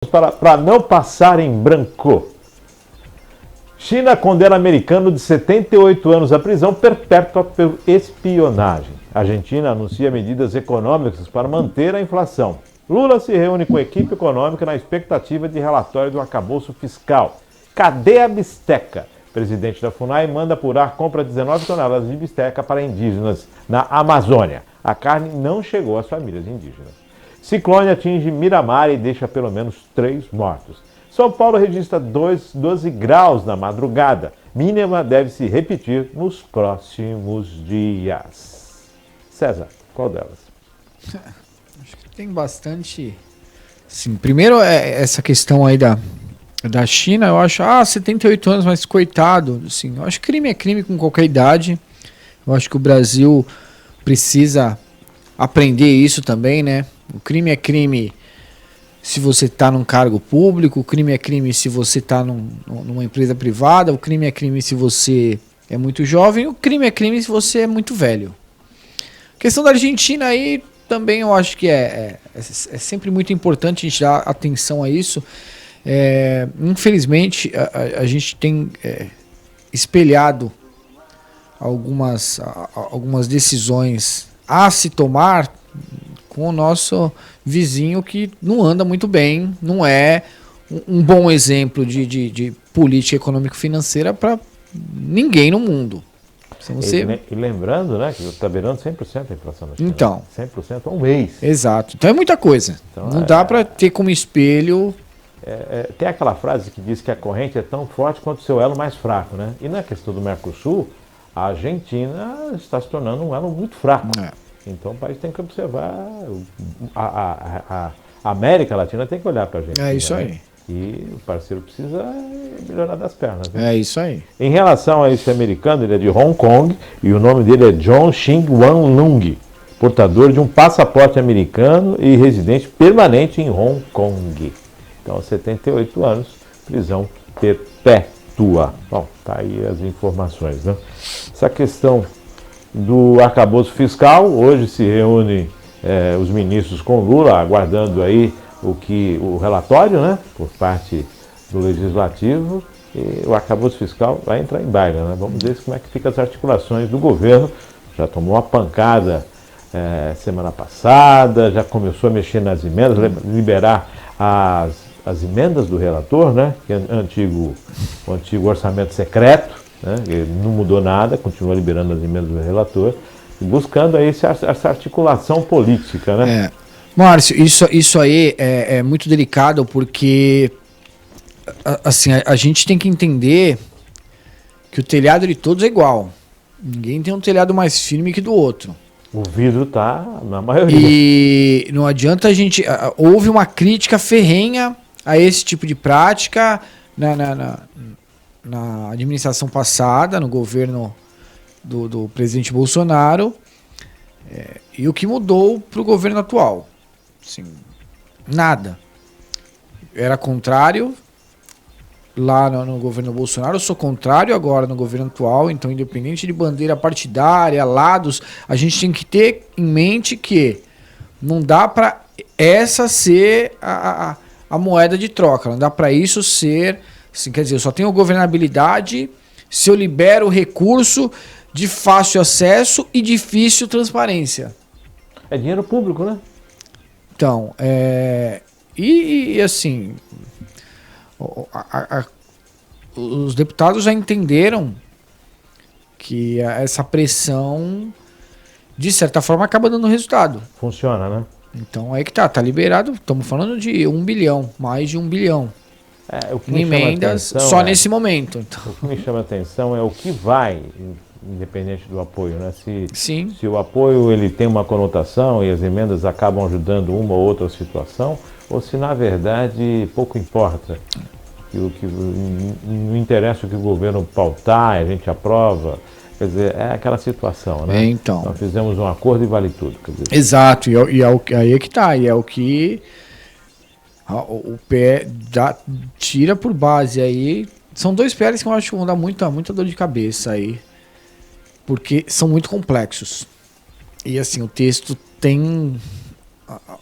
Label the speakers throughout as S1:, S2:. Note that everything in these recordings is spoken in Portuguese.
S1: para não passar em branco. China condena americano de 78 anos à prisão perpétua por espionagem. A Argentina anuncia medidas econômicas para manter a inflação. Lula se reúne com a equipe econômica na expectativa de relatório do arcabouço fiscal. Cadê a bisteca? O presidente da FUNAI manda apurar compra de 19 toneladas de bisteca para indígenas na Amazônia. A carne não chegou às famílias indígenas. Ciclone atinge Miramar e deixa pelo menos 3 mortos. São Paulo registra 12 graus na madrugada. Mínima deve se repetir nos próximos dias. César, qual delas?
S2: Acho que tem bastante. Sim, primeiro essa questão aí da China, eu acho, 78 anos, mas coitado, assim, eu acho que crime é crime com qualquer idade. Eu acho que o Brasil precisa aprender isso também, né? O crime é crime se você está num cargo público, o crime é crime se você está numa empresa privada, o crime é crime se você é muito jovem, o crime é crime se você é muito velho. A questão da Argentina aí também eu acho que é sempre muito importante a gente dar atenção a isso. Infelizmente a gente tem espelhado algumas decisões a se tomar com o nosso vizinho que não anda muito bem, não é um bom exemplo de política econômico-financeira para ninguém no mundo.
S1: E lembrando, né, que está beirando 100% a inflação na China.
S2: Então,
S1: 100% há um mês.
S2: Exato. Então é muita coisa. Então, não dá para ter como espelho.
S1: Tem aquela frase que diz que a corrente é tão forte quanto o seu elo mais fraco, né? E na questão do Mercosul, a Argentina está se tornando um elo muito fraco. Então o país tem que observar, a América Latina tem que olhar para a Argentina.
S2: É isso aí.
S1: Né? E o parceiro precisa melhorar das pernas. Né?
S2: É isso aí.
S1: Em relação a esse americano, ele é de Hong Kong e o nome dele é John Xing Wan Lung, portador de um passaporte americano e residente permanente em Hong Kong. Então, 78 anos, prisão perpétua. Bom, tá aí as informações, né? Essa questão do arcabouço fiscal, hoje se reúnem os ministros com Lula, aguardando aí o relatório, né, por parte do Legislativo, e o arcabouço fiscal vai entrar em baila, né? Vamos ver como é que ficam as articulações do governo. Já tomou uma pancada semana passada, já começou a mexer nas emendas, liberar as emendas do relator, né, que é o antigo orçamento secreto, né, ele não mudou nada, continua liberando as emendas do relator, buscando aí essa articulação política, né?
S2: Márcio, isso aí é muito delicado porque assim, a gente tem que entender que o telhado de todos é igual. Ninguém tem um telhado mais firme que do outro.
S1: O vidro tá na maioria.
S2: E não adianta a gente... Houve uma crítica ferrenha a esse tipo de prática na administração passada, no governo do presidente Bolsonaro, e o que mudou para o governo atual? Assim, nada. Era contrário lá no governo Bolsonaro, eu sou contrário agora no governo atual, então independente de bandeira partidária, lados, a gente tem que ter em mente que não dá para essa ser a moeda de troca, não dá para isso ser, assim, quer dizer, eu só tenho governabilidade se eu libero o recurso de fácil acesso e difícil transparência.
S1: É dinheiro público, né?
S2: Então, e assim, os deputados já entenderam que essa pressão, de certa forma, acaba dando resultado.
S1: Funciona, né?
S2: Então é que tá liberado, estamos falando de 1 bilhão, mais de 1 bilhão.
S1: O que
S2: em emendas só nesse momento. Então.
S1: O que me chama a atenção é o que vai, independente do apoio, né?
S2: Sim.
S1: Se o apoio ele tem uma conotação e as emendas acabam ajudando uma ou outra situação, ou se na verdade pouco importa. Não interessa o que o governo pautar, a gente aprova. Quer dizer, é aquela situação, né?
S2: Então.
S1: Nós fizemos um acordo e vale tudo. Quer dizer.
S2: Exato, aí é que tá, e é o que o pé tira por base aí. São dois PLs que eu acho que vão dar muita dor de cabeça aí, porque são muito complexos. E assim, o texto tem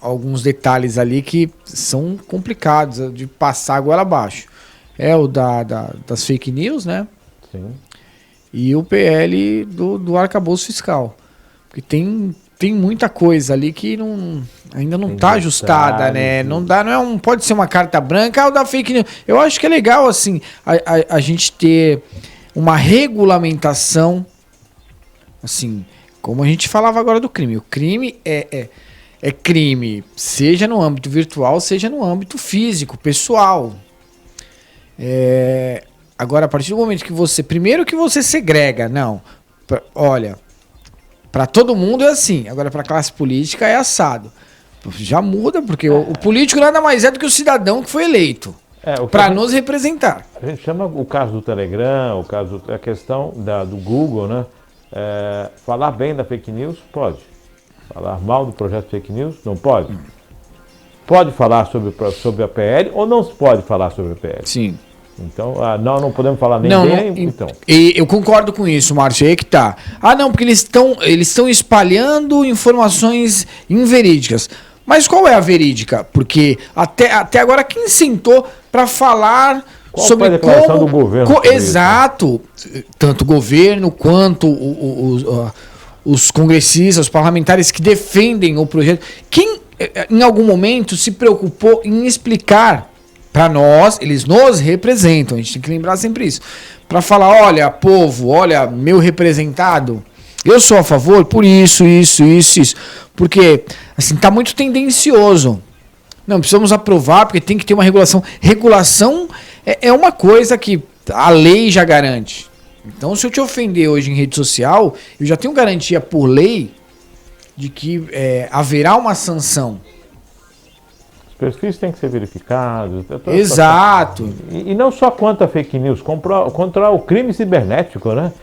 S2: alguns detalhes ali que são complicados de passar agora abaixo. É o das fake news, né?
S1: Sim.
S2: E o PL do arcabouço fiscal. Porque tem muita coisa ali que ainda não está ajustada, né? Não pode ser uma carta branca, o da fake news. Eu acho que é legal, assim, a gente ter uma regulamentação, assim, como a gente falava agora do crime. O crime é crime, seja no âmbito virtual, seja no âmbito físico, pessoal. Agora, a partir do momento que primeiro que você segrega, olha, para todo mundo é assim, agora para a classe política é assado. Já muda, porque o político nada mais é do que o cidadão que foi eleito para nos representar.
S1: A gente chama o caso do Telegram, a questão do Google, né? Falar bem da fake news, pode. Falar mal do projeto fake news, não pode. Pode falar sobre a PL ou não se pode falar sobre a PL?
S2: Sim.
S1: Então, não podemos falar nem bem, então.
S2: E eu concordo com isso, Márcio, aí que tá. Não, porque eles estão espalhando informações inverídicas. Mas qual é a verídica? Porque até agora quem sentou para falar sobre
S1: a declaração do governo?
S2: Exato. Tanto o governo quanto os congressistas, os parlamentares que defendem o projeto. Quem, em algum momento, se preocupou em explicar para nós, eles nos representam, a gente tem que lembrar sempre isso. Para falar, olha, povo, olha, meu representado, eu sou a favor por isso. Porque, assim, tá muito tendencioso. Não, precisamos aprovar porque tem que ter uma regulação. Regulação é uma coisa que a lei já garante. Então, se eu te ofender hoje em rede social, eu já tenho garantia por lei de que haverá uma sanção.
S1: Perfis têm que ser verificados.
S2: Exato.
S1: E não só contra a fake news, contra o crime cibernético, né?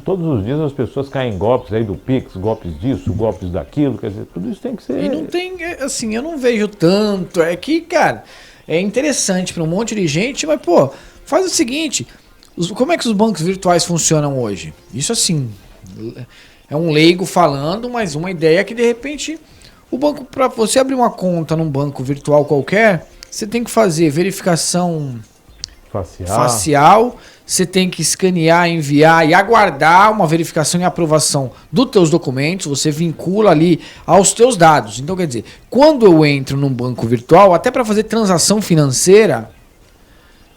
S1: Todos os dias as pessoas caem em golpes aí do Pix, golpes disso, golpes daquilo, quer dizer, tudo isso tem que ser...
S2: E não tem, assim, eu não vejo tanto, é que, cara, é interessante para um monte de gente, mas, pô, faz o seguinte, como é que os bancos virtuais funcionam hoje? Isso, assim, é um leigo falando, mas uma ideia que, de repente... O banco, para você abrir uma conta num banco virtual qualquer, você tem que fazer verificação facial, você tem que escanear, enviar e aguardar uma verificação e aprovação dos teus documentos, você vincula ali aos teus dados. Então, quer dizer, quando eu entro num banco virtual, até para fazer transação financeira,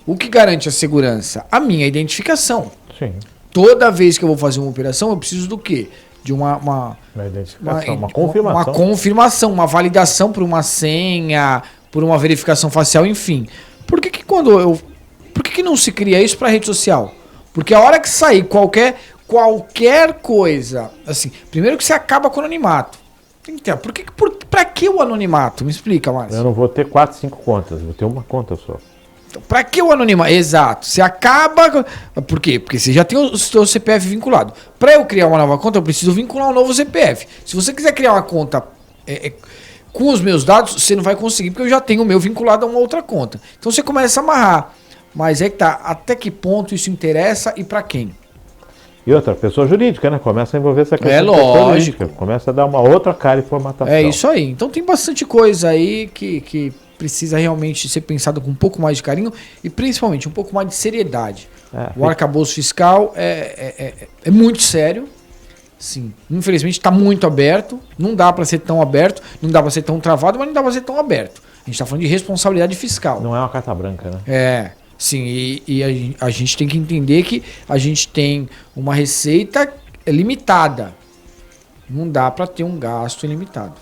S2: o que garante a segurança? A minha identificação.
S1: Sim.
S2: Toda vez que eu vou fazer uma operação, eu preciso do quê? De uma
S1: identificação, uma confirmação.
S2: Uma confirmação, uma validação por uma senha, por uma verificação facial, enfim. Por que não se cria isso para rede social? Porque a hora que sair qualquer coisa, assim, primeiro que você acaba com o anonimato. Pra que o anonimato? Me explica, Márcio.
S1: Eu não vou ter 4, 5 contas, vou ter uma conta só.
S2: Pra que o anonimato? Exato. Você acaba... Por quê? Porque você já tem o seu CPF vinculado. Para eu criar uma nova conta, eu preciso vincular um novo CPF. Se você quiser criar uma conta com os meus dados, você não vai conseguir, porque eu já tenho o meu vinculado a uma outra conta. Então você começa a amarrar. Mas é que tá, até que ponto isso interessa e para quem?
S1: E outra, pessoa jurídica, né? Começa a envolver essa questão.
S2: É lógico.
S1: Começa a dar uma outra cara e formatação.
S2: É isso aí. Então tem bastante coisa aí que precisa realmente ser pensado com um pouco mais de carinho e principalmente um pouco mais de seriedade. O arcabouço fiscal é muito sério. Sim, infelizmente está muito aberto. Não dá para ser tão aberto, não dá para ser tão travado, mas não dá para ser tão aberto. A gente está falando de responsabilidade fiscal.
S1: Não é uma carta branca, né?
S2: Sim, e a gente tem que entender que a gente tem uma receita limitada. Não dá para ter um gasto ilimitado.